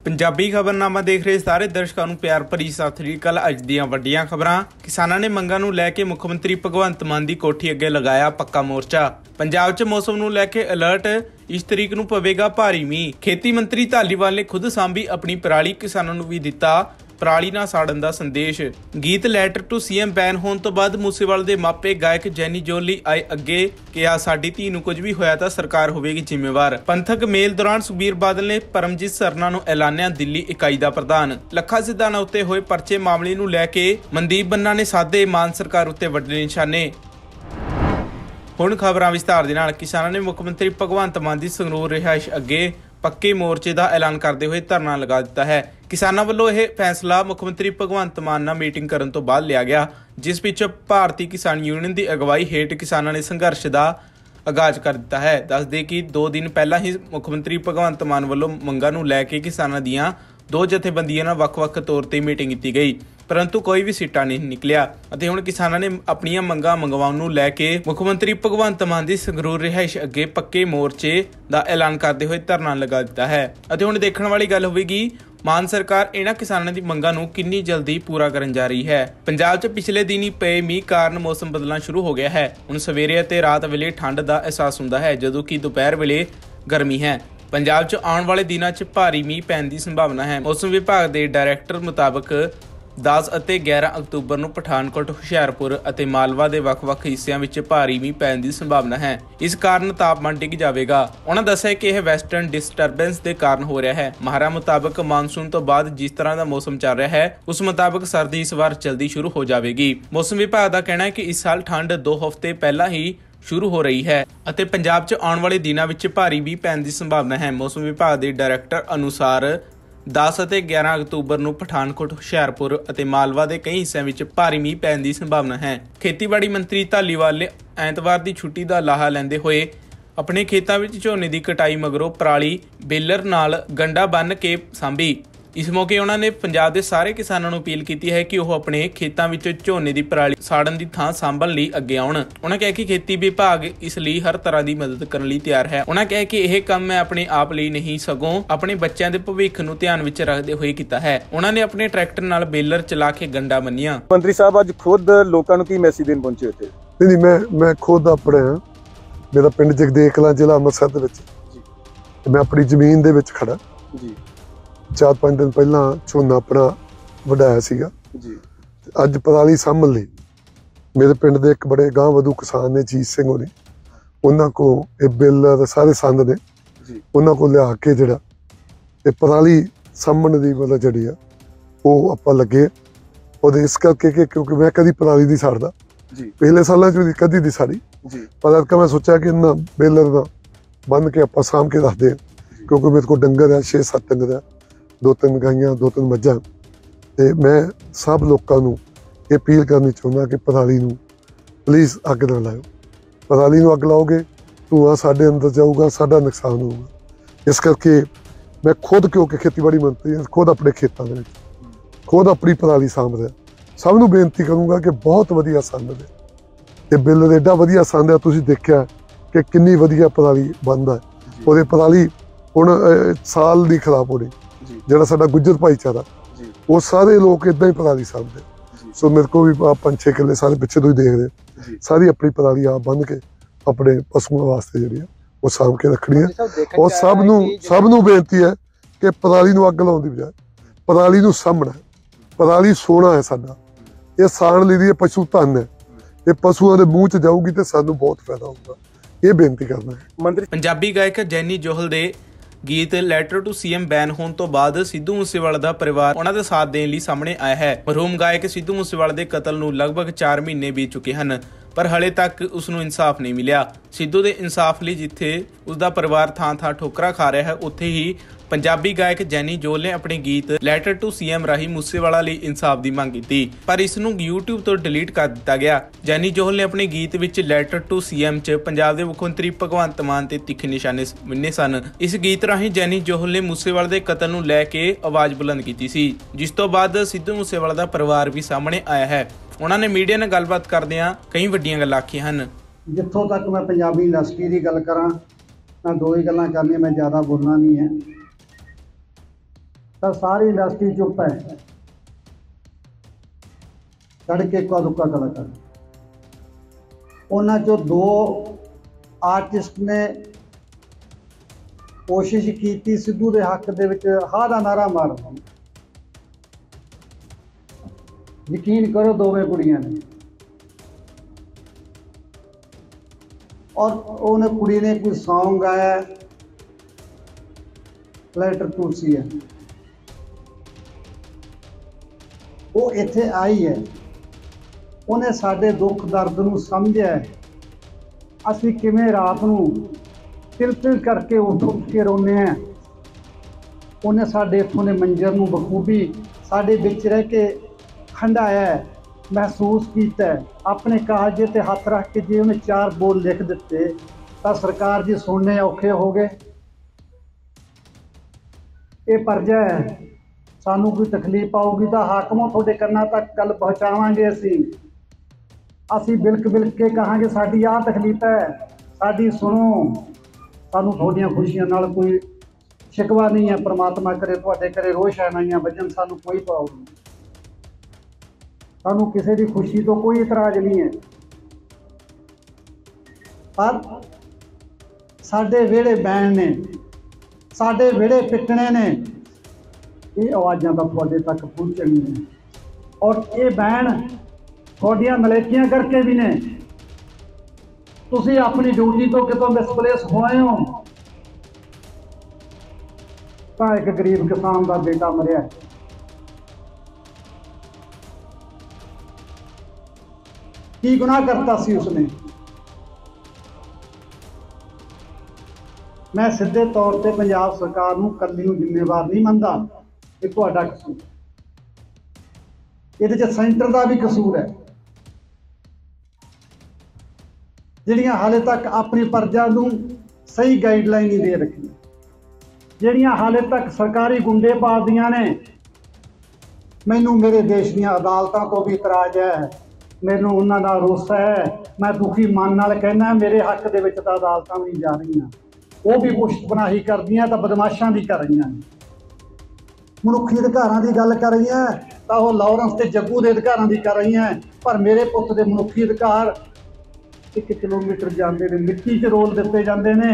पंजाबी खबरनामा देख रहे सारे दर्शकों को प्यार भरी सत श्री अकाल। अज ਦੀਆਂ ਵੱਡੀਆਂ खबरां। किसानों ने ਮੰਗਾਂ ਨੂੰ ਲੈ ਕੇ मुख मंत्री भगवंत मान की कोठी अगे लगाया पक्का मोर्चा। पंजाब च मौसम ਨੂੰ ਲੈ के अलर्ट। इस तरीक ਨੂੰ पवेगा भारी मीह। खेती मंत्री धालीवाल ने खुद सांभी अपनी पराली। किसानों ਨੂੰ भी दिता पराली ना साड़न का संदेश। गीत लैटर टू सीएम बैन होने तो बाद मूसेवाले के मापे गायक जैनी जोहली आए अगे कहा साडी धी नूं कुछ भी होया तां सरकार होवेगी जिम्मेवार। पंथक मेल दौरान सुखबीर बादल ने परमजीत सरना नूं ऐलानिया दिल्ली इकाई का प्रधान। लखा सिधाना उत्ते होए परचे मामले नूं लैके मनदीप बन्ना ने साधे मान सरकार उत्ते वड्डे निशाने। हुण खबरां विस्तार दे नाल। किसानां ने मुख मंत्री भगवंत मान दी संगरूर रिहाइश अगे पक्के मोर्चे का ऐलान करते हुए धरना लगा दिता है। किसानों वालों यह फैसला मुख मंत्री भगवंत मान नाल मीटिंग करने तो बाद लिया गया, जिस पिछ भारतीय किसान यूनियन की अगवाई हेठ किसानों ने संघर्ष का आगाज कर दिता है। दस दे कि 2 दिन पहला ही मुख मंत्री भगवंत मान वालों मंगां नूं लैके किसानों दीआं 2 जथेबंदियों नाल वख-वख तौर ते मीटिंग की गई, परंतु कोई भी सीटा नहीं निकलिया। हुण किसानों ने अपनियां मंगां मंगवाउण नूं लैके मुख मंत्री भगवंत मान दी संगरूर रिहाइश अगे पक्के मोर्चे का ऐलान करते हुए धरना लगा दिता है। हुण देखण वाली गल होवेगी मान सरकार इन्हां किसानों की मंगां नूं कितनी जल्दी पूरा करन जा रही है। पंजाब च पिछले दिन ही पे मीह कारण मौसम बदलना शुरू हो गया है। हुण सवेरे अते रात वेले ठंड का एहसास हुंदा है, जदों कि दोपहर वेले गर्मी है। पंजाब च आउण वाले दिनां च भारी मीह पैण की संभावना है। मौसम विभाग के डायरैक्टर मुताबक 10 ਅਤੇ 11 अक्तूबर ਨੂੰ ਪਠਾਨਕੋਟ, ਹੁਸ਼ਿਆਰਪੁਰ ਅਤੇ ਮਾਲਵਾ ਦੇ ਵੱਖ-ਵੱਖ ਹਿੱਸਿਆਂ ਵਿੱਚ ਭਾਰੀ ਮੀਂਹ ਪੈਣ ਦੀ ਸੰਭਾਵਨਾ ਹੈ। ਇਸ ਕਾਰਨ ਤਾਪਮਾਨ ਡਿੱਗ ਜਾਵੇਗਾ। ਉਹਨਾਂ ਦੱਸਿਆ ਕਿ ਇਹ ਵੈਸਟਰਨ ਡਿਸਟਰਬੈਂਸ ਦੇ ਕਾਰਨ ਹੋ ਰਿਹਾ ਹੈ। ਮਾਹਰਾਂ ਮੁਤਾਬਕ ਮਾਨਸੂਨ ਤੋਂ ਬਾਅਦ ਜਿਸ ਤਰ੍ਹਾਂ ਦਾ ਮੌਸਮ ਚੱਲ ਰਿਹਾ ਹੈ, ਉਸ ਮੁਤਾਬਕ ਸਰਦੀ ਇਸ ਵਾਰ ਜਲਦੀ ਸ਼ੁਰੂ ਹੋ ਜਾਵੇਗੀ। ਮੌਸਮ ਵਿਭਾਗ ਦਾ ਕਹਿਣਾ ਹੈ ਕਿ ਇਸ ਸਾਲ ਠੰਡ 2 ਹਫ਼ਤੇ ਪਹਿਲਾਂ ਹੀ शुरू हो रही है ਅਤੇ ਪੰਜਾਬ 'ਚ ਆਉਣ ਵਾਲੇ ਦਿਨਾਂ ਵਿੱਚ ਭਾਰੀ ਮੀਂਹ ਪੈਣ ਦੀ ਸੰਭਾਵਨਾ ਹੈ। ਮੌਸਮ ਵਿਭਾਗ ਦੇ ਡਾਇਰੈਕਟਰ ਅਨੁਸਾਰ 10 ਅਤੇ 11 ਅਕਤੂਬਰ ਨੂੰ ਪਠਾਨਕੋਟ, ਹੁਸ਼ਿਆਰਪੁਰ ਅਤੇ ਮਾਲਵਾ ਦੇ ਕਈ ਹਿੱਸਿਆਂ ਵਿੱਚ ਭਾਰੀ ਮੀਂਹ ਪੈਣ ਦੀ ਸੰਭਾਵਨਾ ਹੈ। ਖੇਤੀਬਾੜੀ ਮੰਤਰੀ ਧਾਲੀਵਾਲ ਨੇ ਐਤਵਾਰ ਦੀ ਛੁੱਟੀ ਦਾ ਲਾਹਾ ਲੈਂਦੇ ਹੋਏ ਆਪਣੇ ਖੇਤਾਂ ਵਿੱਚ ਝੋਨੇ ਦੀ ਕਟਾਈ ਮਗਰੋਂ ਪਰਾਲੀ ਬੇਲਰ ਨਾਲ ਗੰਡਾ ਬੰਨ੍ਹ ਕੇ ਸਾਂਭੀ। इस मौके उन्होंने पंजाब के सारे किसानों को अपील की है कि वह अपने खेतों में झोने की पराली साड़न की थां सांभण लई अगे आउण। उन्होंने कहा कि खेती विभाग इसलिए हर तरह की मदद करने लई तैयार है। उन्होंने कहा कि यह काम मैं अपने आप लिए नहीं सगों अपने बच्चों के भविख नूं ध्यान विच रखते हुए किया है। उन्होंने अपने ट्रैक्टर नाल बेलर चला के गंडा बन्निया। मंत्री साहब अज खुद लोगों को की मैसेज देन पहुंचे थे? नहीं, मैं खुद अपने मेरा पिंड जगदेव कलां जिला अमृतसर दे विच मैं अपनी जमीन दे विच खड़ा जी। 4-5 दिन पहला झोना अपना वढाया सीगा जी। अज पराली सामभण लई मेरे पिंड दे एक बड़े गांह वधू किसान ने जीत सिंह होने उन्हां को ये बेलर सारे संद ने उन्हां को लिया के जिहड़ा ते पराली सामभण दी मतलब जिहड़ी आ वो आपां लगे और इस करके कि क्योंकि मैं कदी पराली नहीं साड़दा जी। पिछले सालों च कदी नहीं साड़ी जी, पर अज मैं सोचा कि इन्हां बेलर दा बन के आपां साम के रखदे क्योंकि मेरे को डंगर है 6-7 डंगर है, 2-3 गाइयां 2-3 मੱਝਾਂ ਤੇ मैं सब लोगों ਨੂੰ ਇਹ अपील करनी ਚਾਹੁੰਦਾ कि पराली ਨੂੰ प्लीज़ ਅੱਗ ना लाओ। पराली ਨੂੰ ਅੱਗ ਲਾਓਗੇ ਧੂਆਂ ਸਾਡੇ ਅੰਦਰ ਜਾਊਗਾ, ਸਾਡਾ ਨੁਕਸਾਨ ਹੋਊਗਾ। ਇਸ ਕਰਕੇ मैं खुद क्योंकि खेतीबाड़ी मंत्री ਹਾਂ, खुद ਆਪਣੇ ਖੇਤਾਂ ਦੇ ਵਿੱਚ खुद ਆਪਣੀ पराली ਸਾਂਭ ਰਿਹਾ। ਸਭ ਨੂੰ ਬੇਨਤੀ ਕਰੂੰਗਾ ਕਿ ਬਹੁਤ ਵਧੀਆ ਸੰਦ ਹੈ ਤੇ ਬਿੱਲ ਐਡਾ ਵਧੀਆ ਸੰਦ ਹੈ। ਤੁਸੀਂ ਦੇਖਿਆ ਕਿ ਕਿੰਨੀ ਵਧੀਆ ਪਰਾਲੀ ਬਣਦਾ ਹੈ। ਉਹਦੇ ਪਰਾਲੀ ਹੁਣ ਸਾਲ ਦੀ ਖਰਾਬ ਹੋਣੀ ਜਿਹੜਾ ਸਾਡਾ ਗੁੱਜਰ ਭਾਈਚਾਰਾ ਉਹ ਸਾਰੇ ਲੋਕ ਇਦਾਂ ਹੀ ਪਰਾਲੀ ਸਾਂਭਦੇ। ਸੋ ਮੇਰੇ ਕੋਲ ਵੀ 5-6 ਕਿੱਲੇ ਸਾਰੇ ਪਿੱਛੇ ਤੋਂ ਹੀ ਦੇਖਦੇ ਸਾਰੀ ਆਪਣੀ ਪਰਾਲੀ ਆਪ ਬੰਨ੍ਹ ਕੇ ਆਪਣੇ ਪਸ਼ੂਆਂ ਵਾਸਤੇ ਜਿਹੜੀ ਆ ਉਹ ਸਾਂਭ ਕੇ ਰੱਖਣੀ ਹੈ। ਔਰ ਸਭ ਨੂੰ ਬੇਨਤੀ ਹੈ ਕਿ ਪਰਾਲੀ ਨੂੰ ਅੱਗ ਲਾਉਣ ਦੀ ਬਜਾਏ ਪਰਾਲੀ ਨੂੰ ਸਾਂਭਣਾ। ਪਰਾਲੀ ਸੋਨਾ ਹੈ ਸਾਡਾ, ਇਹ ਸਾਣ ਲਈ ਦੀ ਪਸ਼ੂ ਧਨ ਹੈ, ਇਹ ਪਸ਼ੂਆਂ ਦੇ ਮੂੰਹ 'ਚ ਜਾਊਗੀ ਤੇ ਸਾਨੂੰ ਬਹੁਤ ਫਾਇਦਾ ਹੋਊਗਾ। ਇਹ ਬੇਨਤੀ ਕਰਨਾ ਹੈ। ਮੰਤਰੀ ਪੰਜਾਬੀ ਗਾਇਕ ਜੈਨੀ ਜੋਹਲ ਦੇ गीत लैटर टू सीएम बैन होने तो बाद सिद्धू मूसेवाले का परिवार उन्हां दे साथ देने लई सामने आया है। मरहूम गायक सिद्धू मूसेवाले के कतल नूं लगभग 4 महीने बीत चुके हैं, पर हले तक उसनूं इंसाफ नहीं मिलिया। सिद्धू के इंसाफ लई जिथे उसका परिवार थां ठोकरा खा रहा है, उत्थे ही पंजाबी गायक जैनी जोहल ने अपने गीत लैटर टू सीएम राही मूसेवाला लई इंसाफ की मांग की, पर इसनूं यूट्यूब तो डिलीट कर दिता गया। जैनी जोहल ने अपने गीत विच लैटर टू सीएम च पंजाब के मुख मंत्री भगवंत मान ते तिखे निशाने विन्ने सन। इस गीत राही जैनी जोहल ने मूसेवाले के कतल नूं लैके आवाज़ बुलंद की सी, जिस तो बाद सिद्धू मूसेवाले का परिवार भी सामने आया है। उन्होंने मीडिया नाल गलबात करदिआं कई वड्डियां गल्लां आखीआं हन। जिथों तक मैं पंजाबी इंडस्ट्री की गल करां तां 2 ही गल्लां करनिआं, मैं ज़्यादा बोलना नहीं है। ਤਾਂ ਸਾਰੀ ਇੰਡਸਟਰੀ ਚੁੱਪ ਹੈ। ਛੱਡ ਕੇ ਇੱਕਾ ਦੁੱਕਾ ਕਲਾਕਾਰ, ਉਹਨਾਂ ਚੋਂ 2 ਆਰਟਿਸਟ ਨੇ ਕੋਸ਼ਿਸ਼ ਕੀਤੀ ਸਿੱਧੂ ਦੇ ਹੱਕ ਦੇ ਵਿੱਚ ਹਾਂ ਦਾ ਨਾਰਾ ਮਾਰਨ। ਯਕੀਨ ਕਰੋ ਦੋਵੇਂ ਕੁੜੀਆਂ ਨੇ, ਔਰ ਉਹਨੇ ਕੁੜੀ ਨੇ ਕੋਈ ਸੌਂਗ ਗਾਇਆ ਲੈਟਰ ਤੁਲਸੀ ਹੈ, ਉਹ ਇੱਥੇ ਆਈ ਹੈ, ਉਹਨੇ ਸਾਡੇ ਦੁੱਖ ਦਰਦ ਨੂੰ ਸਮਝਿਆ, ਅਸੀਂ ਕਿਵੇਂ ਰਾਤ ਨੂੰ ਤਿਲ ਕਰਕੇ ਉੱਠ ਕੇ ਰੋਂਦੇ ਹਾਂ। ਉਹਨੇ ਸਾਡੇ ਇੱਥੋਂ ਦੇ ਮੰਜ਼ਰ ਨੂੰ ਬਖੂਬੀ ਸਾਡੇ ਵਿੱਚ ਰਹਿ ਕੇ ਹੰਢਾਇਆ, ਮਹਿਸੂਸ ਕੀਤਾ। ਆਪਣੇ ਕਾਲਜੇ ਤੇ ਹੱਥ ਰੱਖ ਕੇ ਜੇ ਉਹਨੇ 4 ਬੋਲ ਲਿਖ ਦਿੱਤੇ ਤਾਂ ਸਰਕਾਰ ਜੀ ਸੁਣਨੇ ਔਖੇ ਹੋ ਗਏ। ਇਹ ਪਰਜਾ ਹੈ, ਸਾਨੂੰ ਕੋਈ ਤਕਲੀਫ ਆਊਗੀ ਤਾਂ ਹਾਕਮੋਂ ਤੁਹਾਡੇ ਕੰਨਾਂ ਤੱਕ ਗੱਲ ਪਹੁੰਚਾਵਾਂਗੇ। ਅਸੀਂ ਬਿਲਕ ਕੇ ਕਹਾਂਗੇ ਸਾਡੀ ਆਹ ਤਕਲੀਫ ਹੈ, ਸਾਡੀ ਸੁਣੋ। ਸਾਨੂੰ ਤੁਹਾਡੀਆਂ ਖੁਸ਼ੀਆਂ ਨਾਲ ਕੋਈ ਸ਼ਿਕਵਾ ਨਹੀਂ ਹੈ। ਪ੍ਰਮਾਤਮਾ ਕਰੇ ਤੁਹਾਡੇ ਘਰੇ ਰੋਸ਼ਨਾਈਆਂ ਵੱਜਣ, ਸਾਨੂੰ ਕੋਈ ਪ੍ਰੋਬਲਮ ਨਹੀਂ। ਸਾਨੂੰ ਕਿਸੇ ਦੀ ਖੁਸ਼ੀ ਤੋਂ ਕੋਈ ਇਤਰਾਜ਼ ਨਹੀਂ ਹੈ, ਪਰ ਸਾਡੇ ਵਿਹੜੇ ਬੈਣ ਨੇ, ਸਾਡੇ ਵਿਹੜੇ ਪਿੱਟਣੇ ਨੇ, ਇਹ ਆਵਾਜ਼ਾਂ ਤਾਂ ਤੁਹਾਡੇ ਤੱਕ ਪਹੁੰਚਣਗੀਆਂ। ਔਰ ਇਹ ਬੈਣ ਤੁਹਾਡੀਆਂ ਨਲੇਕੀਆਂ ਕਰਕੇ ਵੀ ਨੇ। ਤੁਸੀਂ ਆਪਣੀ ਡਿਊਟੀ ਤੋਂ ਕਿਤੋਂ ਮਿਸਪਲੇਸ ਹੋਏ ਹੋ ਤਾਂ ਇੱਕ ਗਰੀਬ ਕਿਸਾਨ ਦਾ ਬੇਟਾ ਮਰਿਆ। ਕੀ ਗੁਨਾਹ ਕਰਤਾ ਸੀ ਉਸਨੇ? ਮੈਂ ਸਿੱਧੇ ਤੌਰ ਤੇ ਪੰਜਾਬ ਸਰਕਾਰ ਨੂੰ ਇਕੱਲੀ ਨੂੰ ਜ਼ਿੰਮੇਵਾਰ ਨਹੀਂ ਮੰਨਦਾ, ਇਹ ਤੁਹਾਡਾ ਕਸੂਰ, ਇਹਦੇ 'ਚ ਸੈਂਟਰ ਦਾ ਵੀ ਕਸੂਰ ਹੈ, ਜਿਹੜੀਆਂ ਹਾਲੇ ਤੱਕ ਆਪਣੀ ਪ੍ਰਜਾ ਨੂੰ ਸਹੀ ਗਾਈਡਲਾਈਨ ਨਹੀਂ ਦੇ ਰੱਖੀਆਂ, ਜਿਹੜੀਆਂ ਹਾਲੇ ਤੱਕ ਸਰਕਾਰੀ ਗੁੰਡੇ ਪਾਲਦੀਆਂ ਨੇ। ਮੈਨੂੰ ਮੇਰੇ ਦੇਸ਼ ਦੀਆਂ ਅਦਾਲਤਾਂ ਤੋਂ ਵੀ ਇਤਰਾਜ਼ ਹੈ, ਮੈਨੂੰ ਉਹਨਾਂ ਨਾਲ ਰੋਸ ਹੈ। ਮੈਂ ਦੁਖੀ ਮਨ ਨਾਲ ਕਹਿਣਾ, ਮੇਰੇ ਹੱਕ ਦੇ ਵਿੱਚ ਤਾਂ ਅਦਾਲਤਾਂ ਵੀ ਨਹੀਂ ਜਾ ਰਹੀਆਂ, ਉਹ ਵੀ ਪੁਸ਼ਤਪਨਾਹੀ ਕਰਦੀਆਂ ਤਾਂ ਬਦਮਾਸ਼ਾਂ ਦੀ ਕਰ ਰਹੀਆਂ ਨੇ। ਮਨੁੱਖੀ ਅਧਿਕਾਰਾਂ ਦੀ ਗੱਲ ਕਰ ਰਹੀਆਂ ਤਾਂ ਉਹ ਲਾਰੈਂਸ ਤੇ ਜੱਗੂ ਦੇ ਅਧਿਕਾਰਾਂ ਦੀ ਕਰ ਰਹੀਆਂ, ਪਰ ਮੇਰੇ ਪੁੱਤ ਦੇ ਮਨੁੱਖੀ ਅਧਿਕਾਰ 1 ਕਿਲੋਮੀਟਰ ਜਾਂਦੇ ਨੇ ਮਿੱਟੀ 'ਚ ਰੋਲ ਦਿੱਤੇ ਜਾਂਦੇ ਨੇ।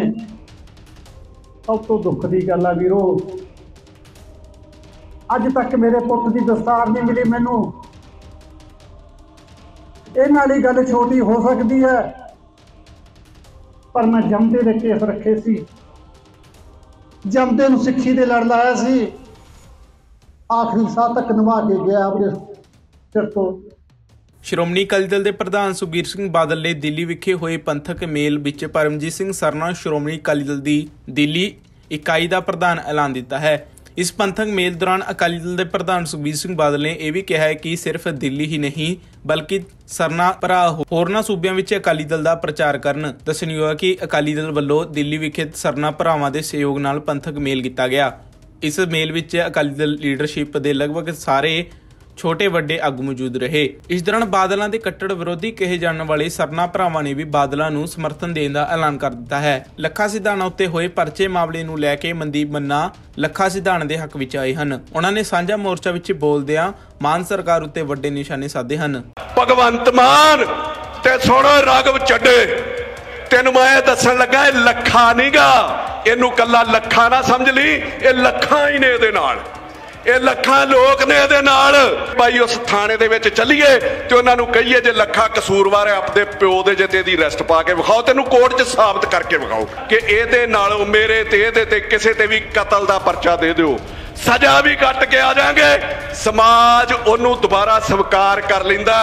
ਸਭ ਤੋਂ ਦੁੱਖ ਦੀ ਗੱਲ ਆ ਵੀਰੋ, ਅੱਜ ਤੱਕ ਮੇਰੇ ਪੁੱਤ ਦੀ ਦਸਤਾਰ ਨਹੀਂ ਮਿਲੀ ਮੈਨੂੰ। ਇਹਨਾਂ ਲਈ ਗੱਲ ਛੋਟੀ ਹੋ ਸਕਦੀ ਹੈ, ਪਰ ਮੈਂ ਜੰਮਦੇ ਦੇ ਕੇਸ ਰੱਖੇ ਸੀ, ਜੰਮਦੇ ਨੂੰ ਸਿੱਖੀ ਦੇ ਲੜ ਲਾਇਆ ਸੀ, ਆਖਰੀ ਸਾਹ ਤੱਕ ਨਿਭਾ ਕੇ ਗਿਆ ਆਪਣੇ ਸਿਰ ਤੋਂ। ਸ਼੍ਰੋਮਣੀ ਅਕਾਲੀ ਦਲ ਦੇ ਪ੍ਰਧਾਨ ਸੁਖਬੀਰ ਸਿੰਘ ਬਾਦਲ ਨੇ ਦਿੱਲੀ ਵਿਖੇ ਹੋਏ ਪੰਥਕ ਮੇਲ ਵਿੱਚ ਪਰਮਜੀਤ ਸਿੰਘ ਸਰਨਾ ਸ਼੍ਰੋਮਣੀ ਅਕਾਲੀ ਦਲ ਦੀ ਦਿੱਲੀ ਇਕਾਈ ਦਾ ਪ੍ਰਧਾਨ ਐਲਾਨ ਦਿੱਤਾ ਹੈ। ਇਸ ਪੰਥਕ ਮੇਲ ਦੌਰਾਨ ਅਕਾਲੀ ਦਲ ਦੇ ਪ੍ਰਧਾਨ ਸੁਖਬੀਰ ਸਿੰਘ ਬਾਦਲ ਨੇ ਇਹ ਵੀ ਕਿਹਾ ਹੈ ਕਿ ਸਿਰਫ ਦਿੱਲੀ ਹੀ ਨਹੀਂ ਬਲਕਿ ਸਰਨਾ ਭਰਾ ਹੋਰਨਾਂ ਸੂਬਿਆਂ ਵਿੱਚ ਅਕਾਲੀ ਦਲ ਦਾ ਪ੍ਰਚਾਰ ਕਰਨ। ਦੱਸਣਯੋਗ ਹੈ ਕਿ ਅਕਾਲੀ ਦਲ ਵੱਲੋਂ ਦਿੱਲੀ ਵਿਖੇ ਸਰਨਾ ਭਰਾਵਾਂ ਦੇ ਸਹਿਯੋਗ ਨਾਲ ਪੰਥਕ ਮੇਲ ਕੀਤਾ ਗਿਆ। ਇਸ ਮੇਲ ਵਿੱਚ ਅਕਾਲੀ ਦਲ ਲੀਡਰਸ਼ਿਪ ਦੇ ਲਗਭਗ ਸਾਰੇ ਛੋਟੇ ਵੱਡੇ ਆਗੂ ਮੌਜੂਦ ਰਹੇ। ਇਸ ਦੌਰਾਨ ਬਾਦਲਾਂ ਦੇ ਕੱਟੜ ਵਿਰੋਧੀ ਕਹੇ ਜਾਣ ਵਾਲੇ ਸਰਨਾ ਭਰਾਵਾਂ ਨੇ ਵੀ ਬਾਦਲਾਂ ਨੂੰ ਸਮਰਥਨ ਦੇਣ ਦਾ ਐਲਾਨ ਕਰ ਦਿੱਤਾ ਹੈ। ਲੱਖਾ ਸਿਧਾਣਾ ਉੱਤੇ ਹੋਏ ਪਰਚੇ ਮਾਮਲੇ ਨੂੰ ਲੈ ਕੇ ਮਨਦੀਪ ਮੰਨਾ ਲੱਖਾ ਸਿਧਾਣਾ ਦੇ ਹੱਕ ਵਿੱਚ ਆਏ ਹਨ। ਉਹਨਾਂ ਨੇ ਸਾਂਝਾ ਮੋਰਚਾ ਵਿੱਚ ਬੋਲਦਿਆਂ ਮਾਨ ਸਰਕਾਰ ਉੱਤੇ ਵੱਡੇ ਨਿਸ਼ਾਨੇ ਸਾਧੇ ਹਨ। ਭਗਵੰਤ ਮਾਨ ਤੇ ਸੁਣੋ ਰਾਘਵ ਚੱਡੇ, ਤੈਨੂੰ ਮੈਂ ਦੱਸਣ ਲੱਗਾ, ਇਹ ਲੱਖਾ ਨੀਗਾ, ਇਹਨੂੰ ਕੱਲਾ ਲੱਖਾ ਨਾ ਸਮਝ ਲਈ, ਇਹ ਲੱਖਾਂ ਹੀ ਨੇ ਇਹਦੇ ਨਾਲ, ਇਹ ਲੱਖਾਂ ਲੋਕ ਨੇ ਇਹਦੇ ਨਾਲ। ਭਾਈ ਉਸ ਥਾਣੇ ਦੇ ਵਿੱਚ ਚੱਲੀਏ ਤੇ ਉਹਨਾਂ ਨੂੰ ਕਹੀਏ ਜੇ ਲੱਖਾ ਕਸੂਰਵਾਰ ਹੈ ਆਪਣੇ ਪਿਓ ਦੇ ਜੇ ਤੇ ਇਹਦੀ ਅਰੈਸਟ ਪਾ ਕੇ ਵਿਖਾਓ, ਤੈਨੂੰ ਕੋਰਟ 'ਚ ਸਾਬਤ ਕਰਕੇ ਵਿਖਾਓ ਕਿ ਇਹਦੇ ਨਾਲੋਂ ਮੇਰੇ ਤੇ ਇਹਦੇ ਤੇ ਕਿਸੇ ਤੇ ਵੀ ਕਤਲ ਦਾ ਪਰਚਾ ਦੇ ਦਿਓ, ਸਜ਼ਾ ਵੀ ਕੱਟ ਕੇ ਆ ਜਾਾਂਗੇ। ਸਮਾਜ ਉਹਨੂੰ ਦੁਬਾਰਾ ਸਵੀਕਾਰ ਕਰ ਲੈਂਦਾ।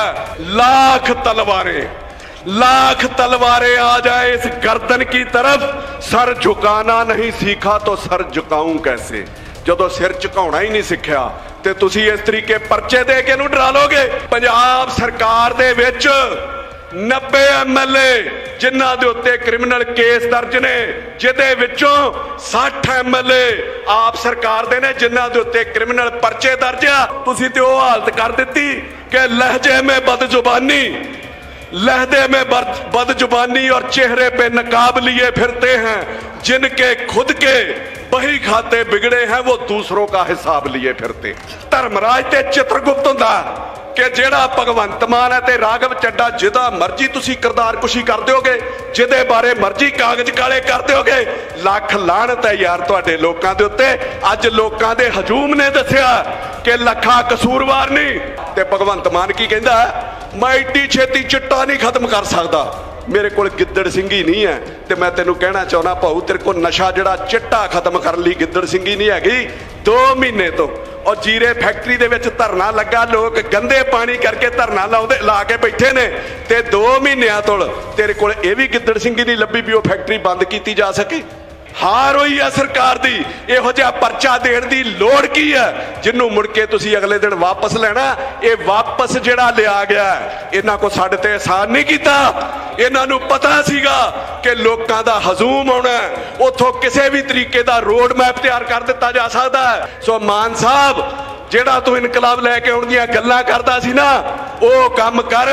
लाख तलवारें आ जाए इस गर्दन की तरफ, सर झुकाना नहीं सीखा तो सर झुकाऊं कैसे। ਜਦੋਂ ਸਿਰ ਝੁਕਾਉਣਾ ਹੀ ਨਹੀਂ ਸਿੱਖਿਆ ਤੇ ਤੁਸੀਂ ਇਸ ਤਰੀਕੇ ਪਰਚੇ ਦੇ ਕੇ ਨੂੰ ਡਰਾ ਲੋਗੇ। ਪੰਜਾਬ ਸਰਕਾਰ ਦੇ ਵਿੱਚ 90 ਐਮਐਲਏ ਜਿਨ੍ਹਾਂ ਦੇ ਉੱਤੇ ਕ੍ਰਿਮੀਨਲ ਕੇਸ ਦਰਜ ਨੇ, ਜਿਹਦੇ ਵਿੱਚੋਂ 60 ਐਮਐਲਏ ਆਪ ਸਰਕਾਰ ਦੇ ਨੇ ਜਿਨ੍ਹਾਂ ਦੇ ਉੱਤੇ ਕ੍ਰਿਮੀਨਲ ਪਰਚੇ ਦਰਜ ਆ। ਤੁਸੀਂ ਤੇ ਉਹ ਹਾਲਤ ਕਰ ਦਿੱਤੀ ਕਿ ਲਹਿਜੇ ਮੇਂ ਬਦਜ਼ੁਬਾਨੀ, लहदे में बदजुबानी और चेहरे पे नकाब लिए फिरते हैं जिनके खुद के बही खाते बिगड़े हैं वो दूसरों का हिसाब लिए फिरते। धर्मराज ते चित्रगुप्त हुंदा कि जेड़ा भगवंत मान है ते राघव चड्डा जिदा मर्जी तुसी किरदार कुशी कर दोगे, जिदे बारे मर्जी कागज काले कर दोगे। लख लानत है यार तुहाडे लोकां दे उत्ते। अज लोकां दे हजूम ने दस्सिया कि लखा कसूरवार नहीं, ते भगवंत मान की कहंदा मैं एडी छेती चिट्टा नहीं खत्म कर सकदा, मेरे को गिद्दड़ सिंगी नहीं है। तो मैं तेनों कहना चाहना भाऊ, तेरे को नशा जड़ा चिट्टा खत्म कर ली गिद्दड़ सिंगी नहीं हैगी। 2 महीने तो और जीरे फैक्ट्री दे विच धरना लगा, लोग गंदे पानी करके धरना ला के बैठे ने, ते 2 महीनों तो तेरे को यह भी गिद्दड़ सिंगी नहीं लभी भी वो फैक्ट्री बंद की जा सके। हार हुई है सरकार दी, इहो जिहा परचा देण दी लोड़ की है जिन्हों मुड़ के तुसी अगले दिन वापस लेना। ये वापस जिहड़ा लिया गया इन्हां को साडे ते एहसान नहीं कीता। इन्हां नूं पता सीगा कि लोकां दा हजूम आउणा, उथों किसी भी तरीके दा रोड मैप तैयार कर दिता जा सकदा है। सो मान साहब जेड़ा तू इनकलाब लैके आउण दीआं गल्लां करदा सी ना, वो काम कर।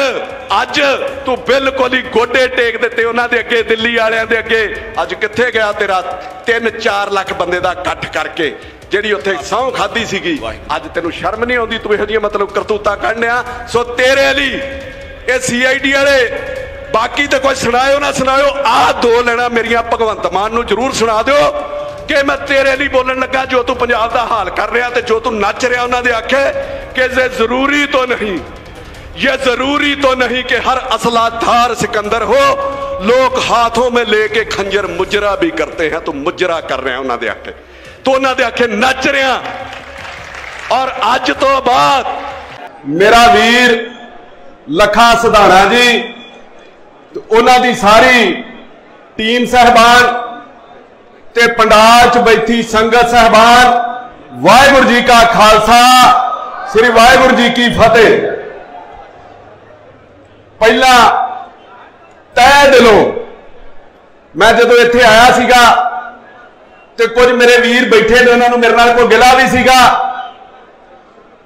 अज तू बिल्कुल ही गोडे टेक दिते उन्हां दे अगे, दिल्ली वालियां दे अगे। अज कित्थे गया तेरा 3-4 लाख बंदे दा इकट्ठ करके जिहड़ी उत्थे सौं खाधी सीगी। अज तैनूं शर्म नहीं आउंदी, तू इहो जिहियां मतलब करतूतां कढणिया। सो तेरे लई ये CID वाले बाकी तो कुछ सुनाओ ना सुनाओ, आ 2 लैना मेरियां भगवंत मान नूं जरूर सुना दिओ कि मैं तेरे लिए बोलन लगा जो तू पंजाब का हाल कर रहा ते जो तू नच रहा। उन्होंने आखे कि ये जरूरी तो नहीं, ये जरूरी तो नहीं कि हर असलाधार सिकंदर हो, लोग हाथों में लेके खंजर मुजरा भी करते हैं, तो मुजरा कर रहे हैं उन्होंने आखे, तो उन्होंने आखे नच रहा। और अज तो बाद मेरा वीर लखा सिधाना जी, उन्हों की सारी टीम साहबान ते पंडाल च बैठी संगत साहबान, वाहिगुरू जी का खालसा, श्री वाहिगुरू जी की फतेह। पहला तय दिलों मैं जो इत्थे आया सीगा ते कुछ मेरे वीर बैठे ने, उन्होंने मेरे नाल कोई गिला भी सीगा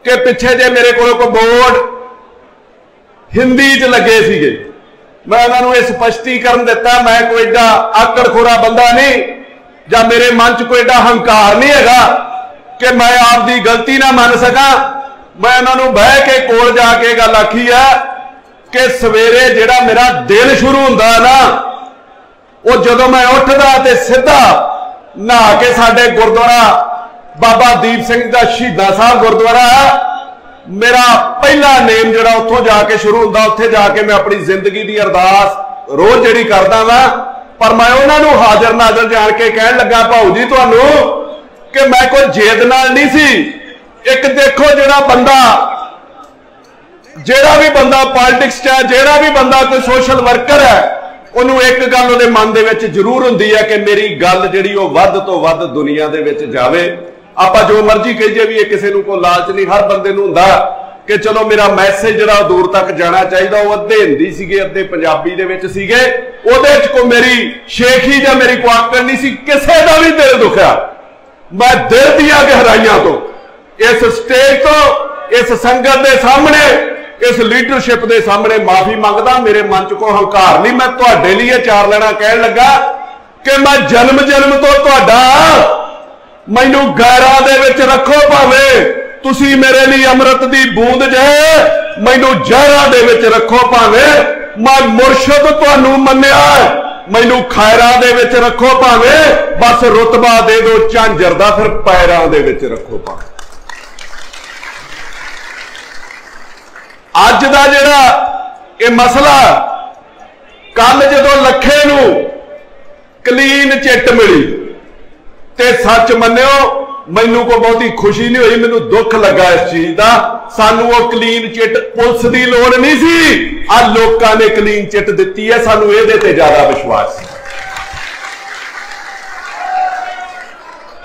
कि पिछे जे मेरे को बोर्ड हिंदी च लगे सीगे। मैं उन्होंने यह स्पष्टीकरण दिता, मैं कोई एडा आकड़खोरा बंदा नहीं, या मेरे मन च कोई एडा हंकार नहीं है कि मैं आपकी गलती ना मन सका। मैं उन्होंने बह के कोल जाके गल आखी है कि सवेरे जिहड़ा मेरा दिन शुरू होंदा ना, वो जदों मैं उठदा ते सीधा नहा के साडे गुरुद्वारा बाबा दीप सिंह दा शहीदां साहब गुरुद्वारा, मेरा पहला नेम जिहड़ा उत्थों जाके शुरू होंदा, उत्थे जाके मैं अपनी जिंदगी की अरदास रोज जिहड़ी करदा वां। पर मैं उन्होंने हाजिर नाजर जान के कहन लगा भाऊ जी तुहानू कि मैं कोई जेद नाल नहीं सी। एक देखो जिहड़ा भी बंदा पॉलिटिक्स च है, जिहड़ा भी बंदा कोई सोशल वर्कर है, उन्होंने एक गल उहदे मन दे विच जरूर हुंदी है कि मेरी गल जिहड़ी वो वध तो वध दुनिया दे विच जावे। आपां जो मर्जी कहीए भी किसी नूं कोई लालच नहीं, हर बंदे नूं हुंदा कि चलो मेरा मैसेज जिहड़ा दूर तक जाना चाहिए। वो अद्धे हिंदी सीगे, अद्धे पंजाबी दे विच सीगे, उहदे च कोई मेरी शेखी जां मेरी कोई आकड़ नहीं सी। किसी का भी दिल दुखिया, मैं दिल दीआं गहराइयां तो इस स्टेज तो इस संगत के सामने, इस लीडरशिप के सामने माफी मंगदा। मेरे मन च कोई हंकार नहीं। मैं तुहाडे लिए 4 लाइनां कहण लगा कि मैं जन्म जन्म तो तुहाडा, मैनू गैरां दे विच रखो भावें तुसी मेरे लिए अमृत दी बूंद जे, मैनू जहरां दे विच रखो भावें मैं मुर्शद तुहानू मन्निया, मैनू खैरां दे विच रखो भावें बस रुतबा दे दो झांजर दा, फिर पैरां दे विच रखो भावें। अज दा जिहड़ा ये मसला, कल जदों लखे नू क्लीन चिट मिली ते सच मन्नियो मैनू को बहुती खुशी नहीं हुई, मैनू दुख लगा इस चीज का। सानू वो क्लीन चिट पुलिस की लोड़ नहीं सी, आ लोकां ने क्लीन चिट दिती है, सानू इहदे ते ज्यादा विश्वास।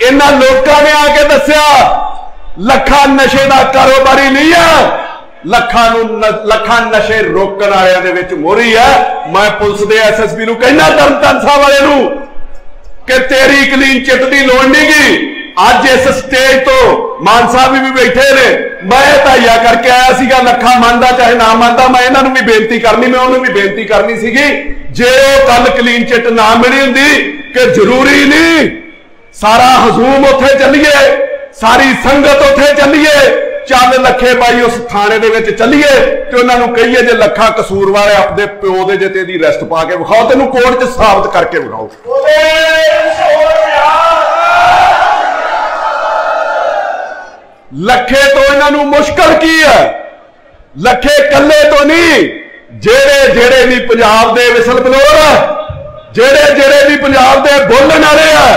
इन्हां लोकां ने आके दस्सिया लखा नशे का कारोबारी नहीं है, लखा नशे रोकण वालियां दे विच मोहरी है। मैं पुलिस के SSP नूं कहना तरनताਰਨ साहब वाले नूं कि तेरी क्लीन चिट की लोड़ नहीं गी। अज इस स्टेज तो मान साहब भी बैठे ने, मैं धाइया करके आया सीगा, लखा मानता चाहे ना मानता, मैं इन्हों भी बेनती करनी, मैं उन्होंने भी बेनती करनी सीगी, जे वो कल क्लीन चिट ना मिली हुंदी कि जरूरी नहीं सारा हजूम उत्थे चलीए, सारी संगत उत्थे चलीए, चल लखे बाई उस थाने दे विच चलीए ते उन्हां नूं कहीए जे लखा कसूरवार है अपने प्यो दे जे तेरी अरेस्ट पा के विखाओ, तेनूं कोर्ट च साबित करके विखाओ। लखे तो इन्हां नूं मुश्किल की है? लखे कल्ले तो नहीं, जेड़े जेड़े भी पंजाब दे विसल बलोर है, जेड़े जेड़े भी पंजाब दे बोलण वाले है,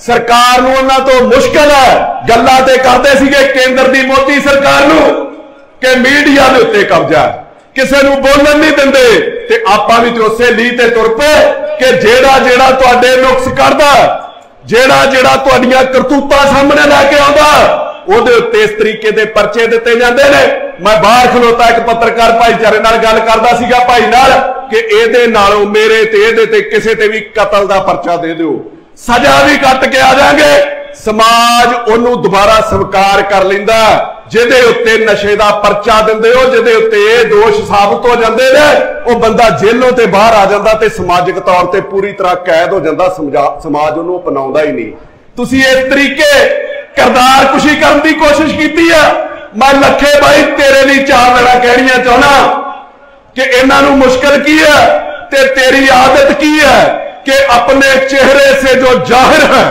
सरकार नूं उन्हां तो मुश्किल है। गल्लां ते करदे सीगे केंद्र दी मोदी सरकार नूं कि मीडिया दे उत्ते कब्जा है, किसे नूं बोलण नहीं दिंदे, ते आपां भी ते उसे लीह ते तुर पे कि जेड़ा जेड़ा तुहाडे नुक्स करदा, जेड़ा जेड़ा तुहाडीआं करतूतां सामने लैके आउंदा, ਉਹਦੇ ਉੱਤੇ ਇਸ ਤਰੀਕੇ ਦੇ ਪਰਚੇ ਦਿੱਤੇ ਜਾਂਦੇ ਨੇ। मैं बाहर खलोता एक पत्रकार भाईचारे नाल गल करदा सीगा भाई नाल कि ਇਹਦੇ ਨਾਲੋਂ ਮੇਰੇ ਤੇ ਇਹਦੇ ਤੇ ਕਿਸੇ ਤੇ ਵੀ ਕਤਲ ਦਾ ਪਰਚਾ ਦੇ ਦਿਓ, सजा भी कट के आ जाएंगे। समाज ਉਹਨੂੰ ਦੁਬਾਰਾ ਸਵੀਕਾਰ कर ਲੈਂਦਾ ਜਿਹਦੇ ਉੱਤੇ ਨਸ਼ੇ ਦਾ ਪਰਚਾ ਦਿੰਦੇ ਹੋ, ਜਿਹਦੇ ਉੱਤੇ ਇਹ ਦੋਸ਼ ਸਾਬਤ ਹੋ ਜਾਂਦੇ ਨੇ, ਉਹ ਬੰਦਾ ਜੇਲੋਂ ਤੇ ਬਾਹਰ ਆ ਜਾਂਦਾ ਤੇ ਸਮਾਜਿਕ ਤੌਰ ਤੇ ਪੂਰੀ ਤਰ੍ਹਾਂ ਕੈਦ ਹੋ ਜਾਂਦਾ। समाज ਉਹਨੂੰ ਅਪਣਾਉਂਦਾ ही नहीं। ਤੁਸੀਂ ਇਸ ਤਰੀਕੇ करदार कुशी करने की कोशिश की है। मैं लखे भाई तेरे लिए चार लड़ा कहनिया चाहना कि इन्हों मुश्किल की है ते तेरी आदत की है कि अपने चेहरे से जो जाहिर है,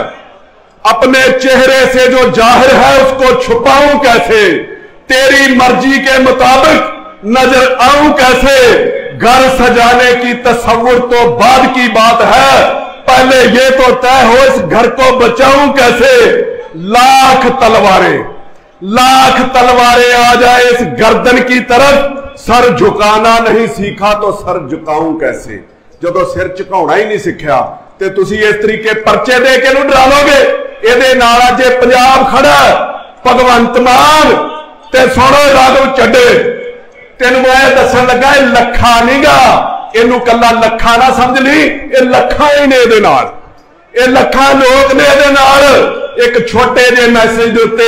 अपने चेहरे से जो जाहिर है उसको छुपाऊं कैसे, तेरी मर्जी के मुताबिक नजर आऊं कैसे। घर सजाने की तस्वुर तो बाद की बात है, पहले ये तो तय हो इस घर को बचाऊं कैसे। लाख तलवारें आ जाए इस गर्दन की तरफ, सर झुकाना नहीं सीखा तो सर झुकाऊं कैसे। जो सिर झुकाउणा ही नहीं सीखिया ते तुसी इस तरीके परचे दे के नूं डरा लोगे। इहदे नाल अज पंजाब खड़ा भगवंत मान ते सुनो राघव चड्डे, तेनूं मैं दस्सण लगा लखा नहींगा, इहनूं कल्ला लखा ना समझ ली, ये लखा ही ने इहदे नाल, ये लखा लोग ने इहदे नाल। एक छोटे जे मैसेज दे उत्ते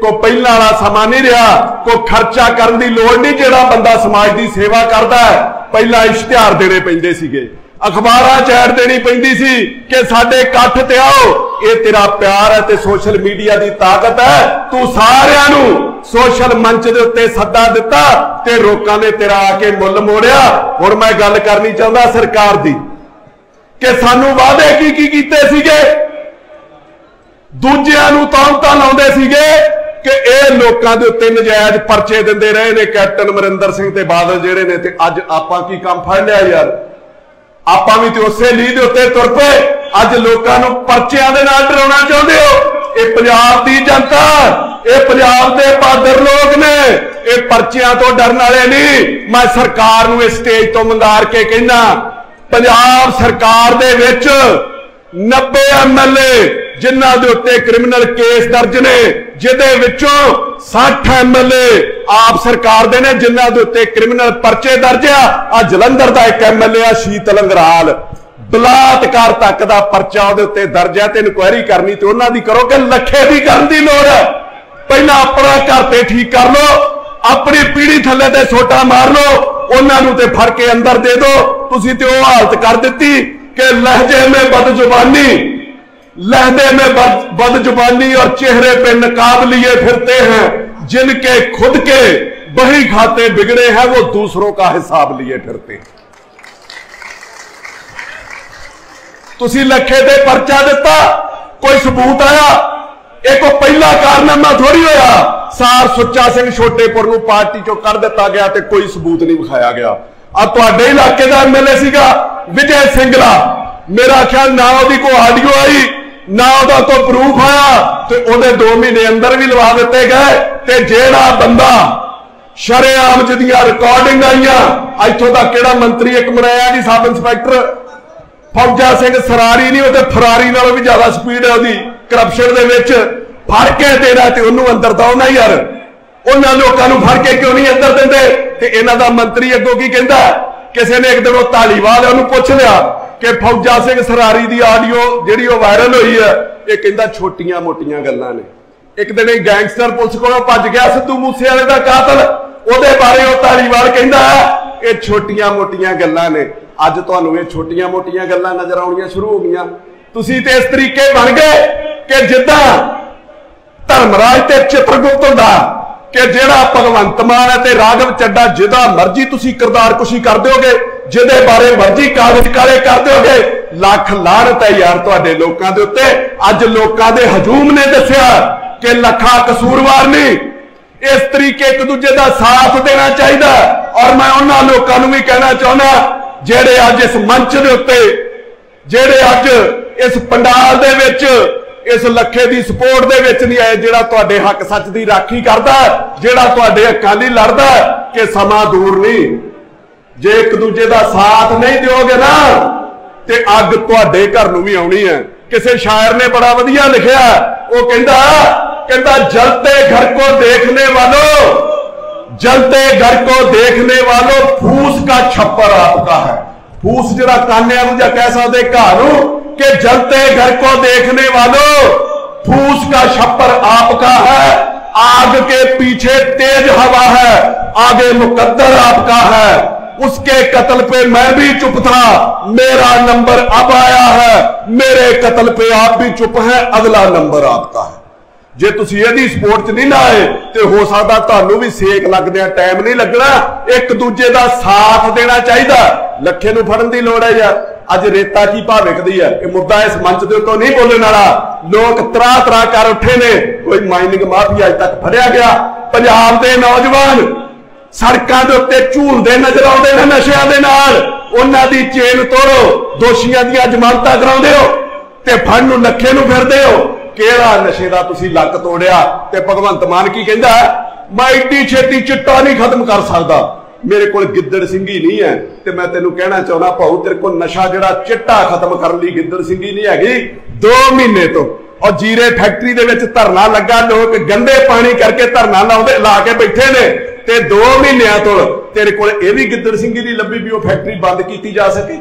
को पहला वाला समा नहीं रहा, को खर्चा करने की लोड़ नहीं। जिहड़ा बंदा समाज की सेवा करता है पहला इश्तिहार देने पैंदे सीगे, अखबारां च ऐड देनी पैंदी सी कि साडे इकट्ठ ते आओ। ये तेरा प्यार है ते सोशल मीडिया की ताकत है। तू सारिआं नूं सोशल मंच दे उत्ते सद्दा दिता ते लोकां ने तेरा आके मुल मोड़िया। हुण मैं गल करनी चाहुंदा सरकार दी कि सानूं वादे की कीते सीगे, दूजिआं नूं तौहमतां लाउंदे सीगे कि ਇਹ ਲੋਕਾਂ ਦੇ ਉੱਤੇ ਨਜਾਇਜ਼ ਪਰਚੇ ਦਿੰਦੇ ਰਹੇ ਨੇ ਕੈਪਟਨ ਅਮਰਿੰਦਰ ਸਿੰਘ ਤੇ ਬਾਦਲ ਜਿਹੜੇ ਨੇ। ਤੇ ਅੱਜ ਆਪਾਂ ਕੀ ਕੰਮ ਫੜ ਲਿਆ ਯਾਰ, ਆਪਾਂ ਵੀ ਤੇ ਉਸੇ ਲੀਹ ਦੇ ਉੱਤੇ ਤੁਰ ਪਏ। ਅੱਜ ਲੋਕਾਂ ਨੂੰ ਪਰਚਿਆਂ ਦੇ ਨਾਲ ਡਰਾਉਣਾ ਚਾਹੁੰਦੇ ਹੋ। ਇਹ ਪੰਜਾਬ ਦੀ ਜਨਤਾ, ਇਹ ਪੰਜਾਬ ਦੇ ਬਹਾਦਰ ਲੋਕ ਨੇ, ਇਹ ਪਰਚਿਆਂ ਤੋਂ ਡਰਨ ਵਾਲੇ ਨਹੀਂ। ਮੈਂ ਸਰਕਾਰ ਨੂੰ ਇਸ ਸਟੇਜ ਤੋਂ ਮੰਗਾਰ ਕੇ ਕਹਿੰਦਾ, ਪੰਜਾਬ ਸਰਕਾਰ ਦੇ ਵਿੱਚ 90 MLA जिन्हां दे उत्ते क्रिमिनल केस दर्ज ने, जिहदे विचों 60 MLA आप सरकार दे ने जिन्हां दे उत्ते क्रिमिनल परचे दर्ज आ। जलंधर दा एक MLA शीतल अंगराल, बलात्कार तक दा परचा उहदे उत्ते दर्ज है। ते इनक्वायरी करनी ते उन्हां दी करो कि लखे दी करन दी लोड़ है। पहला अपना घर ते ठीक कर लो, अपनी पीढ़ी थल्ले ते सोटा मार लो, उन्हां नूं ते फड़ के अंदर दे दो। तुसीं ते ओह हालत कर दित्ती कि लहजे में बदजुबानी, लहदे में बदजुबानी और चेहरे पे नकाब लिए फिरते हैं। जिनके खुद के बही खाते बिगड़े हैं वो दूसरों का हिसाब लिए फिरते हैं। तुसी लखे ते परचा दिता, कोई सबूत आया? एक पहला कारनामा थोड़ी होया। सार सुच्चा सिंह छोटेपुर नूं पार्टी चों कर दिता गया ते कोई सबूत नहीं विखाया गया। अब तुहाडे इलाके दा MLA सीगा विजय सिंगला, मेरा ख्याल ना उहदी कोई ऑडियो आई ना उहदा कोई प्रूफ आया, ते उहदे 2 महीने अंदर भी लवा दिते गए। ते जेड़ा बंदा शरेआम जिहदियां रिकॉर्डिंग आईयां, इत्थों दा किहड़ा मंत्री एक मनाया जी सब इंस्पैक्टर फौजा सिंह सरारी नहीं, उहदे फरारी नालों भी ज्यादा स्पीड है उहदी करप्शन दे विच। फड़ के देना ते उहनूं अंदर दो ना यार, उन्हां लोकां नूं फड़ के क्यों नहीं अंदर दिंदे। ते इन्हां दा मंत्री अग्गों की कहंदा, किसी ने एक दिन वो धालीवाल उन्होंने पूछ लिया कि फौजा सिंह सरारी की ऑडियो जी वायरल हुई है, ये कहता छोटिया मोटिया गल्लां ने। एक दिन गैंगस्टर पुलिस को भज गया सिद्धू मूसेवाले का कातल, ਉਹਦੇ बारे वो धालीवाल कहता है ये छोटिया मोटिया गल्लां ने। अज तुहानूं ये छोटिया मोटिया गल्लां नजर आउणियां शुरू हो गईयां। तुसीं ते इस तरीके बन गए कि जिद्दां धर्मराज ते चित्रगुप्त हुंदा कि जिहड़ा भगवंत मान है ते राघव चड्डा जिहदा मर्जी तुसीं किरदार कुशी कर दोगे, जिहदे बारे मर्जी कागज काले कर दोगे। लख लानत है यार तुहाडे लोकां दे उत्ते। अज लोकां दे हजूम ने दस्सिया कि लखा कसूरवार नहीं, इस तरीके एक दूजे का साथ देना चाहिए। और मैं उन्होंने लोगों को भी कहना चाहना जेड़े अज इस मंच के उत्ते, जेड़े अज इस पंडाल दे विच इस लखे की सपोर्ट दे विच नहीं आए, जेड़ा तुहाडे हक सच की राखी करदा, जेड़ा तुहाडे हक्कां लई लड़दा कि समा दूर नहीं, जे एक दूजे का साथ नहीं दोगे ना ते अग तुहाडे घर नूं भी आउणी है। किसी शायर ने बड़ा वधिया लिखिया, वो कहता जलते घर को देखने वालों, जलते घर को देखने वालों फूस का छप्पर आपका है। फूस जरा कान्या मुझे कह सकते घारू कि जलते घर को देखने वालों फूस का छप्पर आपका है। आग के पीछे तेज हवा है, आगे मुकद्दर आपका है। उसके कत्ल पे मैं भी चुप था, मेरा नंबर अब आया है। मेरे कत्ल पे आप भी चुप हैं, अगला नंबर आपका है। जे तुसी यदि स्पोर्ट च नहीं लाए तो हो सकता तुहानू भी सेक लगदे टाइम नहीं लगना। एक दूजे का साथ देना चाहिए। लखे नूं फड़न दी लोड़ है यार। अज रेता की भाव विकदी है, यह मुद्दा इस मंच के उत्तों नहीं बोलने वाला। लोग तराह तराह कर उठे ने, कोई माइनिंग माफिया अज तक फड़िया गया। पंजाब के नौजवान सड़कों के उत्ते झूलते नजर आते हैं नशियां दे नाल। उन्हां दी चेन तोड़ो, दोषियों दी जमानतां कराउंदे हो ते फड़न नूं लखे नूं फिरदे हो। केड़ा नशे का तुसी लक तोड़िया ते भगवंत मान की कहंदा मैं एडी छेती चिट्टा नहीं खत्म कर सकदा, मेरे कोल गिद्दड़ सिंगी नहीं है। ते मैं तेनू कहना चाहना भाऊ तेरे को नशा जिहड़ा चिट्टा खत्म करन लई गिद्दड़ सिंगी नहीं हैगी। 2 महीने तो और जीरे फैक्ट्री दे विच धरना लगा, लोग गंदे पानी करके धरना लाउंदे ला के बैठे ने ते 2 महीनों तो तेरे कोल इह वी गिद्दड़ सिंगी नहीं लभी भी वो फैक्ट्री बंद की जा सके।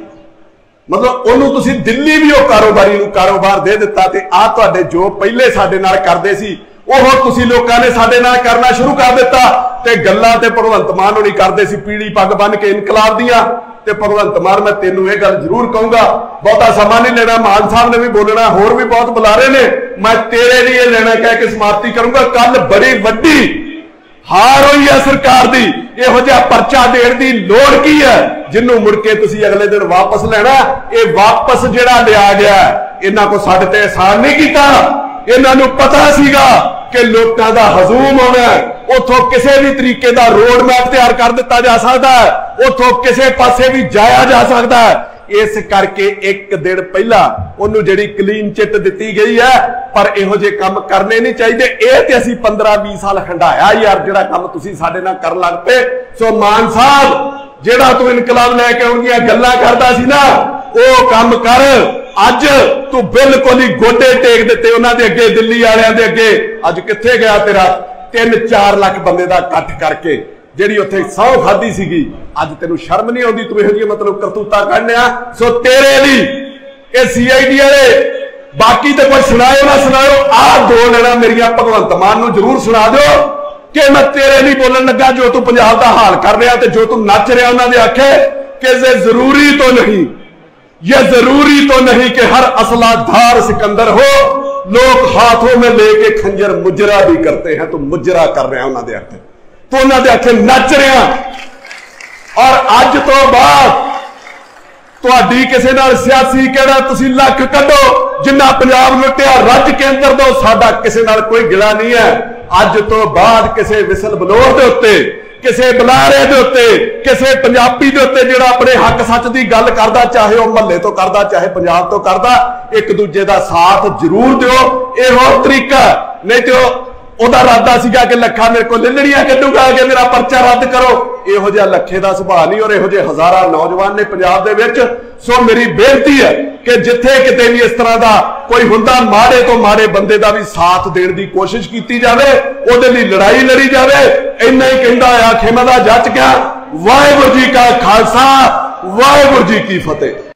मतलब उन्होंने तुसी दिल्ली भी वो कारोबारी नूं कारोबार दे दिता ते आ तुहाडे जो पहले साडे नाल करदे सी ओह तुसी लोकां ने साडे नाल करना शुरू कर दिता। ते गल्लां ते भगवंत मान होनी करदे सी पीड़ी पग बन के इनकलाब दियां। ते भगवंत मान मैं तेनू ये गल जरूर कहूंगा, बहुता समा नहीं लेना, मान साहब ने भी बोलना, होर भी बहुत बुलारे ने, मैं तेरे लिए लेना कह के समाप्ति करूंगा। कल बड़ी वड्डी हार हुई है सरकार दी, इहो जिहा परचा देण दी लोड़ की है जिन्हों मुड़ के तुसी अगले दिन वापस लेना। ये वापस जिहड़ा लिया गया इन्हां को साडे ते एहसान नहीं कीता। इन्हां नूं पता सीगा कि लोकां दा हजूम होना, उथों किसी भी तरीके का रोड मैप तैयार कर दिता जा सकता है, उथों किसी पासे भी जाया जा सकता है। इस करके एक दिन पहला उन्होंने जिहड़ी क्लीन चिट दी गई है, पर इहो जे काम करने नहीं चाहिए। ये तो असीं 15-20 साल खंडाया यार, जिहड़ा काम तुसीं साडे नाल कर लग पे। सो मान साहब जिहड़ा तू इनकलाब लैके आउण दीआं गल्लां करदा सी ना, वो काम कर। अज तू बिल्कुल ही गोडे टेक दिते उन्हां दे अगे, दिल्ली वालियां दे अगे। अज कित्थे गया तेरा 3-4 लाख बंदे दा इकट्ठ करके जिहड़ी उत्थे सौ खाधी सीगी। अज तेनू शर्म नहीं आउंदी, तू इहो जी मतलब करतूता कढनिया। सो तेरे लिए ये CID वाले बाकी तो कोई सुनाओ ना सुनाओ, आ 2 लेना मेरिया भगवंत मान नूं जरूर सुना दो कि मैं तेरे लिए बोलन लगा जो तू पंजाब दा हाल कर रहा ते जो तू नच रहा। उन्होंने आखे कि जरूरी तो नहीं, यह जरूरी तो नहीं कि हर असलाधार सिकंदर हो, लोग हाथों में लेके खंजर मुजरा भी करते हैं। तो मुजरा कर रहे हैं उन्होंने आखे, तो उन्होंने आखे नच रहा। और अज तो बाद तुहाडी किसी नाल सियासी कहड़ा तुसी लख कढो, जिन्ना पंजाब लुटिया रज के अंदर दो, साडा किसी नाल कोई गिला नहीं है। अज तो बाद किसी विसल बलोर दे उत्ते, किसी बुलारे दे उत्ते, किसी पंजाबी दे उत्ते जिहड़ा अपने हक सच की गल करदा, चाहे वह महल्ले तो करदा चाहे पंजाब तो करदा, एक दूजे का साथ जरूर दिओ। इहो तरीका नहीं तो ओदा इरादा सीगा कि लखा मेरे को लिलड़ियां कढूगा कि मेरा परचा रद्द करो। इहो जिहा लखे दा सुभाਅ नहीं और इहो जिहे हज़ारां नौजवान ने पंजाब दे विच। सो मेरी बेनती है कि जिथे किते भी इस तरह का कोई हुंदा, माड़े तो माड़े बंदे का भी साथ देने की कोशिश की जाए, उहदे लई लड़ाई लड़ी जाए। इन्ना ही कहंदा आ खिमदा जच गया। वाहिगुरू जी का खालसा, वाहिगुरू जी की फतेह।